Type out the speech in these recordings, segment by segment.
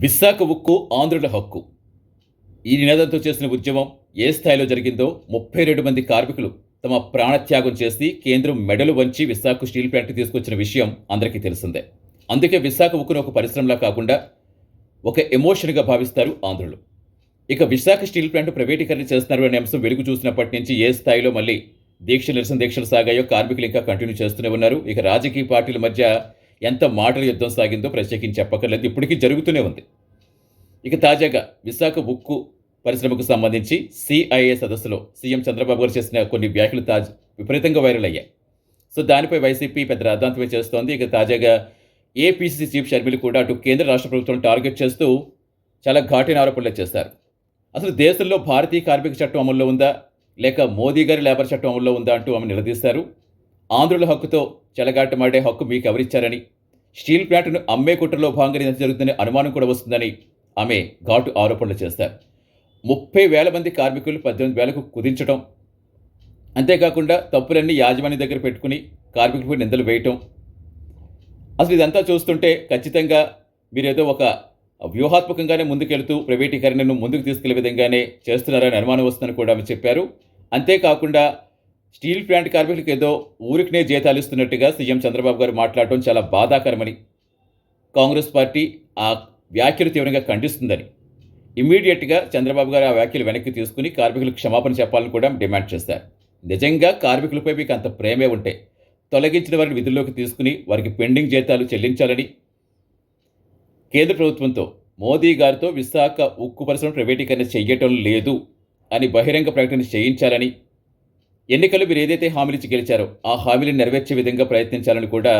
విశాఖ ఉక్కు ఆంధ్రుల హక్కు. ఈ నినాదంతో చేసిన ఉద్యమం ఏ స్థాయిలో జరిగిందో 32 మంది కార్మికులు తమ ప్రాణత్యాగం చేసి కేంద్రం మెడలు వంచి విశాఖ స్టీల్ ప్లాంట్ తీసుకొచ్చిన విషయం అందరికీ తెలిసిందే. అందుకే విశాఖ ఉక్కును ఒక పరిశ్రమలా కాకుండా ఒక ఎమోషన్గా భావిస్తారు ఆంధ్రులు. ఇక విశాఖ స్టీల్ ప్లాంట్ ప్రైవేటీకరణ చేస్తున్నారు అనే అంశం వెలుగు చూసినప్పటి నుంచి ఏ స్థాయిలో మళ్ళీ నిరసన దీక్షలు సాగాయో కార్మికులు ఇంకా కంటిన్యూ చేస్తూనే ఉన్నారు. ఇక రాజకీయ పార్టీల మధ్య ఎంత మాటల యుద్ధం సాగిందో ప్రత్యేకించి చెప్పక్కర్లేదు, ఇప్పటికీ జరుగుతూనే ఉంది. ఇక తాజాగా విశాఖ ఉక్కు పరిశ్రమకు సంబంధించి సిఐఏ సదస్సులో సీఎం చంద్రబాబు గారు చేసిన కొన్ని వ్యాఖ్యలు విపరీతంగా వైరల్ అయ్యాయి. సో దానిపై వైసీపీ పెద్ద రాద్ధాంతమే చేస్తోంది. ఇక తాజాగా ఏపీసీసీ చీఫ్ షర్మిల కూడా అటు కేంద్ర రాష్ట్ర ప్రభుత్వం టార్గెట్ చేస్తూ చాలా ఘాటైన ఆరోపణలు చేశారు. అసలు దేశంలో భారతీయ కార్మిక చట్టం అమల్లో ఉందా, లేక మోదీ గారి లేబర్ చట్టం అమల్లో ఉందా అంటూ ఆమె నిలదీశారు. ఆంధ్రుల హక్కుతో చెలగాటమాడే హక్కు మీకు ఎవరిచ్చారని, స్టీల్ ప్లాంట్ను అమ్మే కుట్రలో భాగంగా ఎంత జరుగుతుందనే అనుమానం కూడా వస్తుందని ఆమె ఘాటు ఆరోపణలు చేశారు. 30,000 మంది కార్మికులు 18,000కు కుదించడం, అంతేకాకుండా తప్పులన్నీ యాజమాన్యం దగ్గర పెట్టుకుని కార్మికులపై నిందలు వేయటం. అసలు ఇదంతా చూస్తుంటే ఖచ్చితంగా మీరేదో ఒక వ్యూహాత్మకంగానే ముందుకెళ్తూ ప్రైవేటీకరణను ముందుకు తీసుకెళ్లే విధంగానే చేస్తున్నారని అనుమానం వస్తుందని కూడా ఆమె చెప్పారు. అంతేకాకుండా స్టీల్ ప్లాంట్ కార్మికులకు ఏదో ఊరికినే జీతాలు ఇస్తున్నట్టుగా సీఎం చంద్రబాబు గారు మాట్లాడటం చాలా బాధాకరమని, కాంగ్రెస్ పార్టీ ఆ వ్యాఖ్యలు తీవ్రంగా ఖండిస్తుందని, ఇమ్మీడియట్గా చంద్రబాబు గారు ఆ వ్యాఖ్యలు వెనక్కి తీసుకుని కార్మికులకు క్షమాపణ చెప్పాలని కూడా డిమాండ్ చేశారు. నిజంగా కార్మికులపై మీకు అంత ప్రేమే ఉంటే తొలగించిన వారిని విధుల్లోకి తీసుకుని వారికి పెండింగ్ జీతాలు చెల్లించాలని, కేంద్ర ప్రభుత్వంతో మోదీ గారితో విశాఖ ఉక్కు పరిశ్రమ ప్రైవేటీకరణ చేయటం లేదు అని బహిరంగ ప్రకటన చేయించాలని, ఎన్నికల్లో మీరు ఏదైతే హామీలు ఇచ్చి గెలిచారో ఆ హామీలను నెరవేర్చే విధంగా ప్రయత్నించాలని కూడా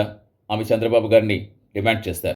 ఆమె చంద్రబాబు గారిని డిమాండ్ చేస్తారు.